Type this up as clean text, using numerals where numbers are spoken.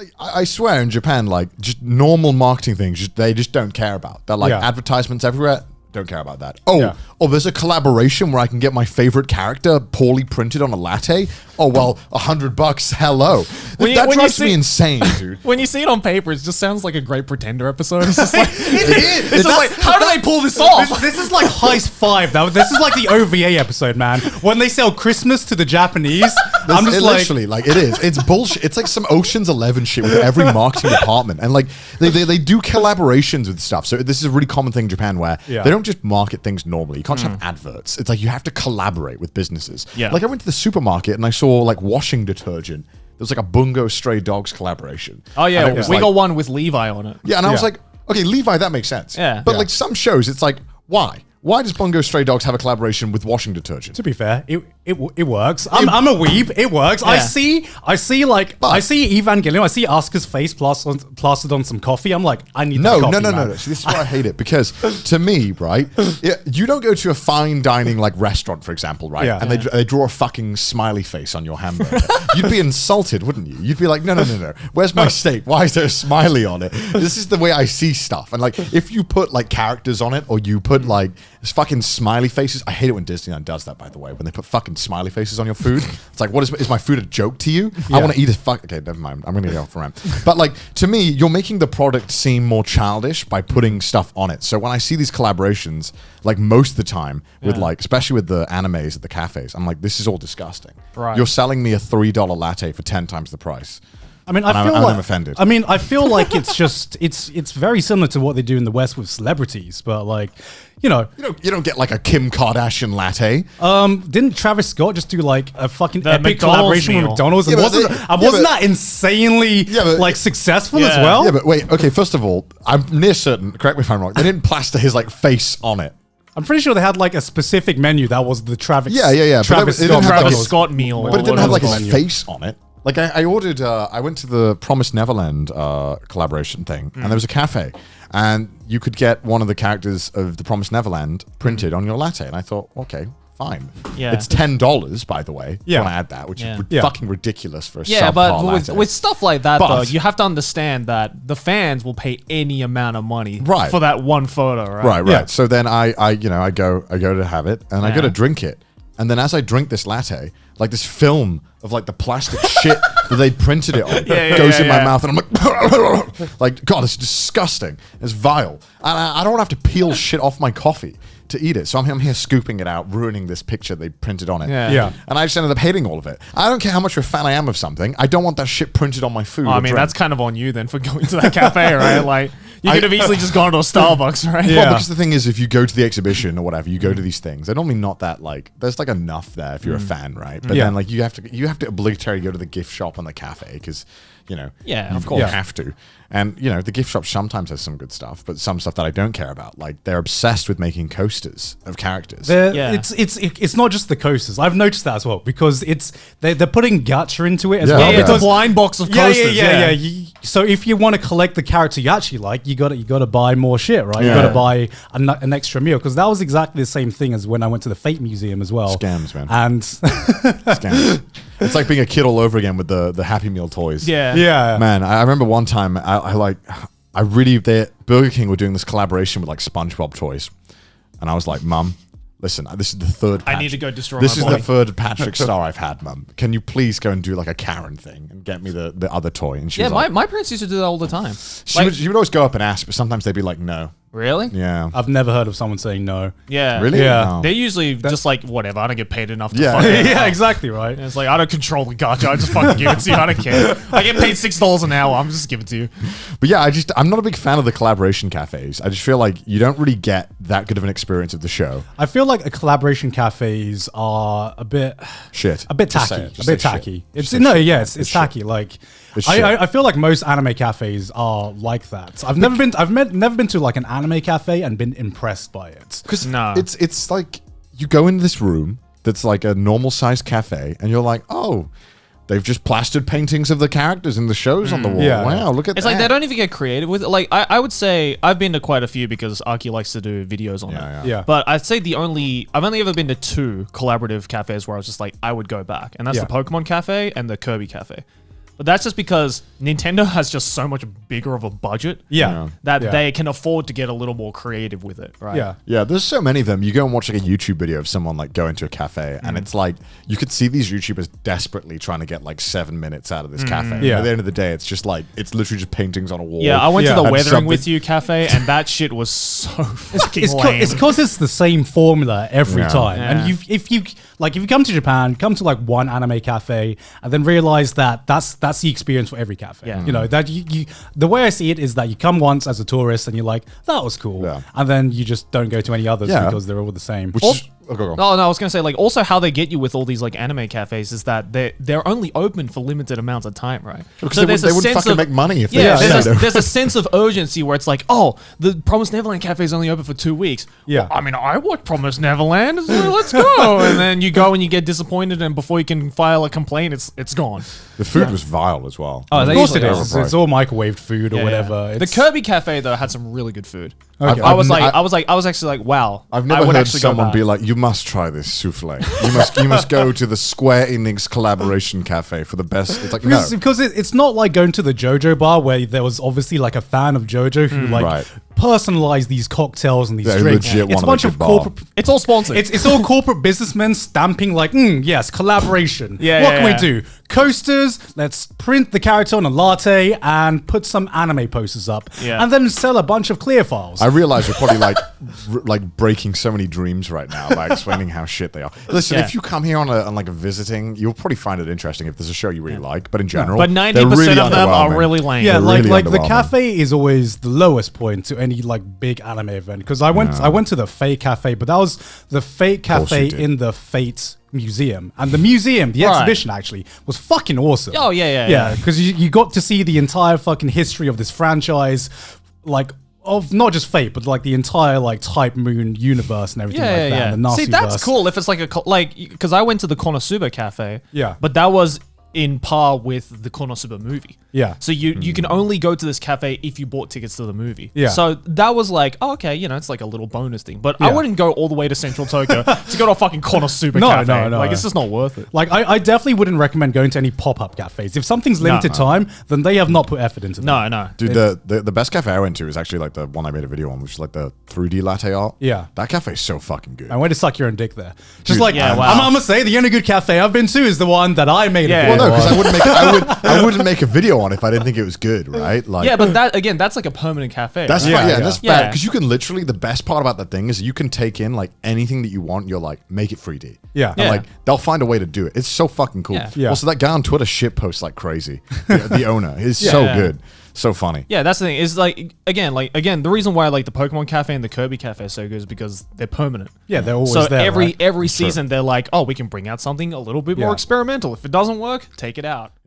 Like, I swear in Japan, like, just normal marketing things, they just don't care about. They're like advertisements everywhere. Don't care about that. Oh, there's a collaboration where I can get my favorite character poorly printed on a latte. Oh, well, $100. Hello. That drives me insane, dude. When you see it on paper, it just sounds like a Great Pretender episode. It's just like, it's just like, how do they pull this off? This is like Heist 5. This is like the OVA episode, man. When they sell Christmas to the Japanese, I'm just like... Literally, like, it is. It's bullshit. It's like some Ocean's 11 shit with every marketing department. And, like, they do collaborations with stuff. So this is a really common thing in Japan where they don't just market things normally. You can't just have adverts. It's like you have to collaborate with businesses. Yeah. Like, I went to the supermarket and I saw, like, washing detergent. There was like a Bungo Stray Dogs collaboration. Oh yeah, we got one with Levi on it. Yeah, and I was like, okay, Levi, that makes sense. Yeah. But like some shows, it's like, why? Why does Bungo Stray Dogs have a collaboration with washing detergent? To be fair, it works. I'm a weeb. It works. Yeah. I see Evangelion. I see Asuka's face plastered on some coffee. I'm like, I need that coffee. No. See, this is why I hate it, because to me, right, you don't go to a fine dining like restaurant, for example, right, and they draw a fucking smiley face on your hamburger. You'd be insulted, wouldn't you? You'd be like, no. Where's my steak? Why is there a smiley on it? This is the way I see stuff. And like, if you put like characters on it, or you put like fucking smiley faces. I hate it when Disneyland does that, by the way, when they put fucking smiley faces on your food. It's like, what is my food a joke to you? I want to eat a okay, never mind. I'm going to go off around. But like, to me, you're making the product seem more childish by putting stuff on it. So when I see these collaborations, like most of the time with like, especially with the animes at the cafes, I'm like, this is all disgusting. Right. You're selling me a $3 latte for 10 times the price. I mean, I'm offended. I mean, I feel like it's just it's very similar to what they do in the West with celebrities, but like, you don't get like a Kim Kardashian latte. Didn't Travis Scott just do like a fucking epic collaboration with McDonald's? And wasn't that insanely like successful as well? Yeah, but wait, okay. First of all, I'm near certain. Correct me if I'm wrong. They didn't plaster his like face on it. I'm pretty sure they had like a specific menu that was the Travis. Travis Scott meal, but it didn't have like his face on it. Like I ordered, I went to the Promised Neverland collaboration thing, and there was a cafe, and you could get one of the characters of the Promised Neverland printed on your latte, and I thought, okay, fine. Yeah. It's $10, by the way. Yeah. I want to add that, which is fucking ridiculous for a subpar latte. With stuff like that, though, you have to understand that the fans will pay any amount of money for that one photo, right? Right. Yeah. So then I go to have it, and I go to drink it, and then as I drink this latte, like this film of like the plastic shit that they printed it on goes in my mouth, and I'm like, God, it's disgusting. It's vile. And I don't want to have to peel shit off my coffee to eat it. So I'm here scooping it out, ruining this picture they printed on it. Yeah. And I just ended up hating all of it. I don't care how much of a fan I am of something. I don't want that shit printed on my food. I mean, that's kind of on you then for going to that cafe, right? Like, you could have easily just gone to a Starbucks, right? Yeah. Well, because the thing is, if you go to the exhibition or whatever, you go to these things, they're normally not that like, there's like enough there if you're a fan, right? But then like you have to obligatorily go to the gift shop and the cafe because, of course you have to. And, the gift shop sometimes has some good stuff, but some stuff that I don't care about. Like, they're obsessed with making coasters of characters. It's not just the coasters. I've noticed that as well, because they're putting gacha into it as well. It's a blind box of coasters. So if you want to collect the character you actually like, you got to buy more shit, right? You got to buy an extra meal, because that was exactly the same thing as when I went to the Fate Museum as well. Scams, man. And scams. It's like being a kid all over again with the Happy Meal toys. Yeah. Man, I remember one time Burger King were doing this collaboration with like SpongeBob toys. And I was like, Mum, listen, this is the third I need to go destroy This my is body. the third Patrick Star I've had, Mum. Can you please go and do like a Karen thing and get me the other toy? And she was like, my parents used to do that all the time. She would always go up and ask, but sometimes they'd be like, no. Really? Yeah. I've never heard of someone saying no. Yeah. Really? Yeah. They're usually just like, whatever, I don't get paid enough to Yeah, exactly, right? And it's like, I don't control the gacha, I just fucking give it to you, I don't care. I get paid $6 an hour, I'm just giving it to you. But yeah, I'm not a big fan of the collaboration cafes. I just feel like you don't really get that good of an experience of the show. I feel like collaboration cafes are a bit... Shit. A bit tacky. A bit tacky. It's tacky. Like... I feel like most anime cafes are like that. I've never been to like an anime cafe and been impressed by it. Because it's like you go into this room that's like a normal sized cafe and you're like, oh, they've just plastered paintings of the characters in the shows on the wall. Yeah. Wow, look at that. It's like they don't even get creative with it. Like I would say I've been to quite a few because Aki likes to do videos on it. Yeah. But I'd say I've only ever been to 2 collaborative cafes where I was just like, I would go back. And that's the Pokemon Cafe and the Kirby Cafe. But that's just because Nintendo has just so much bigger of a budget that they can afford to get a little more creative with it, right? Yeah, there's so many of them. You go and watch like a YouTube video of someone like going to a cafe and it's like, you could see these YouTubers desperately trying to get like 7 minutes out of this cafe. At the end of the day, it's just like, it's literally just paintings on a wall. Yeah, I went to the Weathering With You cafe and that shit was so fucking lame. It's because it's the same formula every time. And if you come to Japan, come to like one anime cafe and then realize that that's the experience for every cafe. You know, that you the way I see it is that you come once as a tourist and you're like, that was cool. And then you just don't go to any others because they're all the same. No, I was gonna say, like, also how they get you with all these like anime cafes is that they're only open for limited amounts of time, right? Because so they wouldn't fucking make money if they there's a sense of urgency where it's like, oh, the Promised Neverland cafe is only open for 2 weeks. Well, I mean, I watched Promised Neverland, so let's go. And then you go and you get disappointed, and before you can file a complaint, it's gone. The food was vile as well. Oh, of course it is. It's all microwaved food or whatever. The Kirby cafe though had some really good food. Okay. I was actually like, wow. I've never heard someone be like, you must try this souffle. You must go to the Square Enix collaboration cafe for the best. It's like, because it's not like going to the JoJo bar where there was obviously like a fan of JoJo who personalize these cocktails and these drinks. It's a bunch of corporate. It's all sponsored. It's all corporate businessmen stamping like, yes, collaboration. What can we do? Coasters. Let's print the character on a latte and put some anime posters up, and then sell a bunch of clear files. I realize you're probably like breaking so many dreams right now by explaining how shit they are. Listen, if you come here on like a visiting, you'll probably find it interesting if there's a show you really like. But in general, but 90% of them are really lame. Yeah, like the cafe is always the lowest point to any like big anime event, because I went to the Fate Cafe, but that was the Fate Cafe in the Fate Museum, and the exhibition actually was fucking awesome. Oh yeah, because you got to see the entire fucking history of this franchise, like of not just Fate, but like the entire like Type Moon universe and everything like that. And the See, that's cool if it's like because I went to the Konosuba Cafe, but that was in par with the Konosuba movie. So you can only go to this cafe if you bought tickets to the movie. So that was like, oh, okay, you know, it's like a little bonus thing. But I wouldn't go all the way to Central Tokyo to go to a fucking Konosuba cafe. No. Like, it's just not worth it. Like, I definitely wouldn't recommend going to any pop-up cafes. If something's limited time, then they have not put effort into that. No. Dude, the best cafe I went to is actually like the one I made a video on, which is like the 3D latte art. That cafe is so fucking good. I went to suck your own dick there. Just dude, I'm gonna say the only good cafe I've been to is the one that I made a video on. Well, no, because I wouldn't make a video on if I didn't think it was good, right? Like, but that's like a permanent cafe. That's right. That's bad because you can literally, the best part about that thing is you can take in like anything that you want. You're like, make it 3D. And like they'll find a way to do it. It's so fucking cool. Also, that guy on Twitter shit posts like crazy. The owner is so good. So funny. Yeah, that's the thing. Is like again, the reason why like the Pokemon Cafe and the Kirby Cafe are so good is because they're permanent. Yeah, they're always so there. Every season they're like, oh, we can bring out something a little bit more experimental. If it doesn't work, take it out.